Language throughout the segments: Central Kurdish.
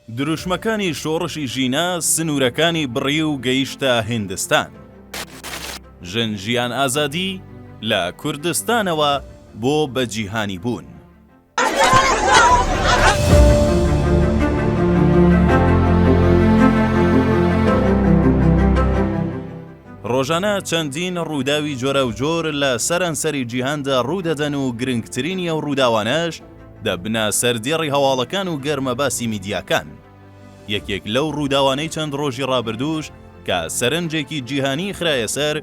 دروشمەکانی شۆڕشی ژینا سنوورەکانی بڕی و گەیشتە هیندستان. ژن-ژیان ئازادی لە کوردستانەوە بۆ بەجیهانی بوون. ڕۆژانە چەندین ڕووداوی جۆرە و جۆر لە سەرانسەری جیهاندا ڕوودەدەن و گرنگترینی ئەو ڕووداوانەش دەبنە سەردێڕی هەواڵەکان و گەرمەباسی میدیاکان. یەکێک لەو ڕووداوانەی چەند ڕۆژی ڕابردووش کە سەرنجێکی جیهانی خرایە سەر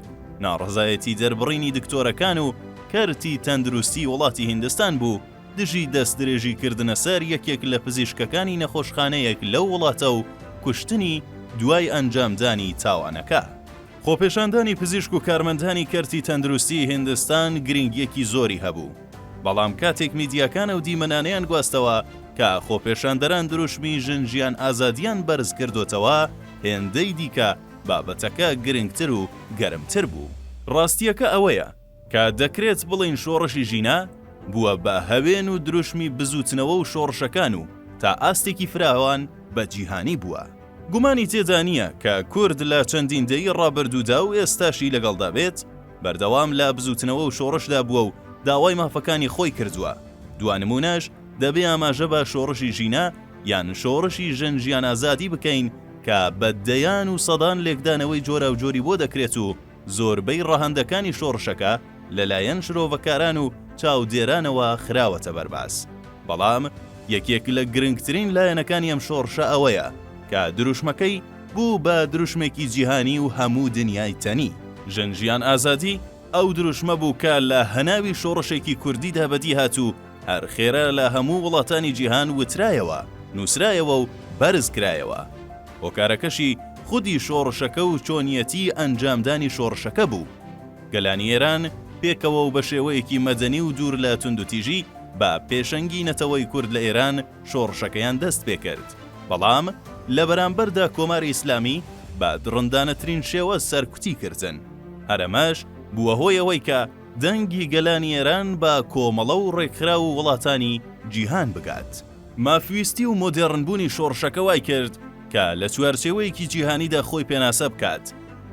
ناڕزایەتی دەربڕینی دکتۆرەکان و کەرتی تەندروستی وڵاتی هیندستان بوو، دژی دەستدرێژی کردنە سەر یەکێک لە پزیشکەکانی نەخۆشخانەیەک لەو وڵاتە و کوشتنی دوای ئەنجامدانی تاوانەکە. خۆپێشاندانی پزیشک و کارمەندانی کەرتی تەندروستی هیندستان گرنگیەکی زۆری هەبوو، بەڵام کاتێک میدیاکانە و دیمەنانەیان گواستەوە کە خۆپێشاندەران دروشمی ژن-ژیان ئازادیان بەرز کردوتەوە، هێندەی دیکە بابەتەکە گرنگتر و گەرمتر بوو. ڕاستیەکە ئەوەیە کە دەکرێت بڵین شۆڕشی ژینا بووە بە هەوێن و دروشمی بزوتنەوە و شۆڕشەکان و تا ئاستێکی فراوان بە جیهانی بووە. گومانی تێدا نییە کە کورد لە چەندین دەی ڕابردوودا و ئێستاشی لەگەڵدا بێت، بەردەوام لە بزوتنەوە و شۆڕشدا بووە و داوای مافەکانی خۆی کردووە. دوانمونەش دەبێ ئاماژە بە شۆڕشی ژینا یان شۆڕشی ژن-ژیان ئازادی بکەین کە بەدەیان و سەدان لێکدانەوەی جۆرە و جۆری بۆ دەکرێت و زۆربەی ڕەهەندەکانی شۆڕشەکە لەلایەن شرۆڤەکاران و چاودێرانەوە خراوەتە بەرباز. بەڵام یەکێک لە گرنگترین لایەنەکانی ئەم شۆڕشە ئەوەیە کە دروشمەکەی بوو بە دروشمێکی جیهانی و هەموو دنیای تەنی. ژن-ژیان ئازادی ئەو دروشمە بوو کە لە هەناوی شۆڕشێکی کوردیدا بەدی هاتوو، هەر خێرا لە هەموو وڵاتانی جیهان وترایەوە، نووسرایەوە و بەرز کرایەوە. هۆکارەکەشی خودی شۆڕشەکە و چۆنیەتی ئەنجامدانی شۆڕشەکە بوو. گەلانی ئێران پێکەوە و بە شێوەیەکی مەدەنی و دوور لە توندوتیژی بە پێشەنگی نەتەوەی کورد لە ئێران شۆڕشەکەیان دەست پێکرد، بەڵام لە بەرامبەردا کۆماری ئیسلامی بە دڕندانەترین شێوە سەرکوتی کردن. هەرەمەش بووە هۆی ئەوەی کە دەنگی گەلانی ئێران بە کۆمەڵە و ڕێکخرا و وڵاتانی جیهان بگات. مافویستی و مۆدێڕنبوونی شۆڕشەکە وای کرد کە لە چوارچێوەیەکی جیهانیدا خۆی پێناسە بکات.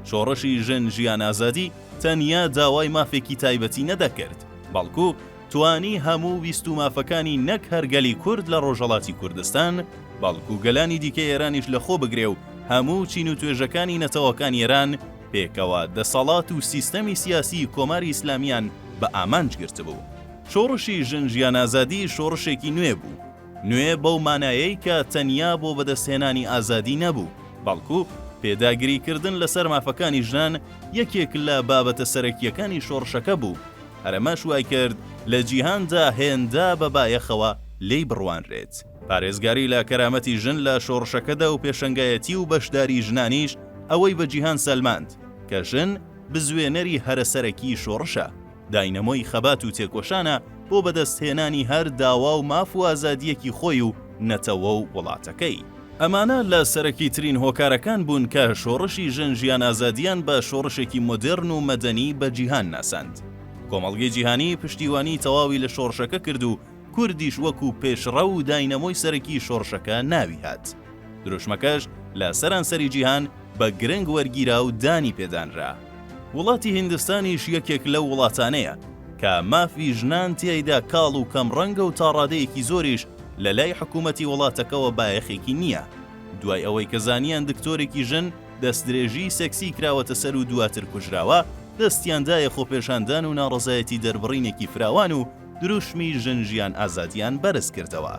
شۆڕشی ژن-ژیان ئازادی تەنیا داوای مافێکی تایبەتی نەدەکرد، بەڵکو توانی هەموو ویست و مافەکانی نەک هەرگەلی کورد لە ڕۆژهەڵاتی کوردستان، بەڵکو گەلانی دیکەی ئێرانیش لە خۆ بگرێ و هەموو چین و توێژەکانی نەتەوەکانی ئێران پێکەوە دەسەڵات و سیستەمی سیاسی کۆماری ئیسلامیان بە ئامانج گرت بوو. شۆڕشی ژن-ژیان ئازادی شۆڕشێکی نوێ بوو، نوێ بەو مانایەی کە تەنیا بۆ بەدەستهێنانی ئازادی نەبوو، بەڵکو پێداگیریکردن لەسەر مافەکانی ژنان یەکێک لە بابەتە سەرەکیەکانی شۆڕشەکە بوو. هەرەمەش وای کرد لە جیهاندا هێندا بە بایەخەوە لێی بڕوانرێت. پارێزگاری لە کەرامەتی ژن لە شۆڕشەکەدا و پێشەنگایەتی و بەشداری ژنانیش ئەوەی بە جیهان سەلماند کە ژن بزوێنەری هەرەسەرەکی شۆڕشە، داینەمۆی خەبات و تێکۆشانە بۆ بەدەستهێنانی هەر داوا و ماف و ئازادیەکی خۆی و نەتەوە و وڵاتەکەی. ئەمانە لە سەرەکی ترین هۆکارەکان بوون کە شۆڕشی ژن-ژیان ئازادیان بە شۆڕشێکی مۆدێرن و مەدەنی بە جیهان ناساند. کۆمەڵگەی جیهانی پشتیوانی تەواوی لە شۆڕشەکە کرد و کوردیش وەکو پێشڕە و داینەمۆی سەرەکی شۆڕشەکە ناوی هات. دروشمەکەش لە سەرانسەری جیهان بە گرنگ وەرگیرا و دانی پێدانرا. وڵاتی هیندستانیش یەکێک لەو وڵاتانەیە کە مافی ژنان تیایدا کاڵ و کەمڕەنگە و تاڕادەیەکی زۆریش لە لای حکوومەتی وڵاتەکەەوە بایەخێکی نییە. دوای ئەوەی کە زانیان دکتۆرێکی ژن دەستدرێژی سەکسی کراوەتە سەر و دواتر کوژراوە، دەستیاندایە خۆپێشاندان و ناڕزایەتی دەربڕینێکی فراوان و دروشمی ژن-ژیان ئازادیان بەرز کردەوە.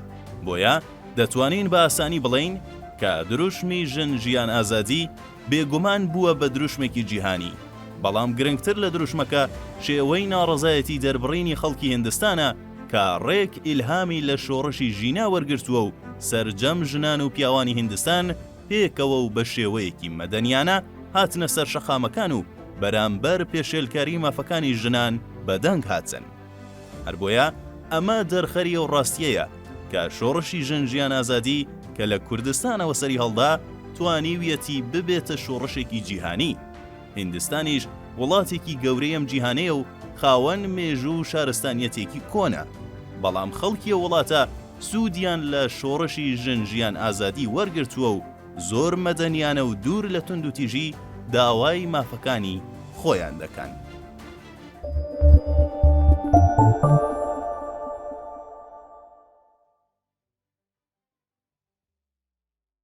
بۆیە دەتوانین بە ئاسانی بڵین کە دروشمی ژن-ژیان ئازادی بێگومان بووە بە دروشمێکی جیهانی، بەڵام گرنگتر لە دروشمەکە شێوەی ناڕزایەتی دەربڕینی خەڵکی هیندستانە کە ڕێک ئیلهامی لە شۆڕشی ژینا وەرگرتووە و سەرجەم ژنان و پیاوانی هیندستان پێکەوە و بە شێوەیەکی مەدەنیانە هاتنە سەر شەخامەکان و بەرامبەر پێشێلکاری مافەکانی ژنان بەدەنگ هاتن. هەر بۆیە ئەمە دەرخەریە و ڕاستیەیە کە شۆڕشی ژن-ژیان ئازادی کە لە کوردستانەوە سەری هەڵدا توانیویەتی ببێتە شۆڕشێکی جیهانی. هیندستانیش وڵاتێکی گەورەی ئەم جیهانەیە و خاوەن مێژوو و شارستانیەتێکی کۆنە، بەڵام خەڵکی وڵاتە سوودیان لە شۆڕشی ژن ئازادی وەرگرتووە و زۆر مەدەنیانە و دوور لە تند و تیژی داوای مافەکانی خۆیان دەکەن.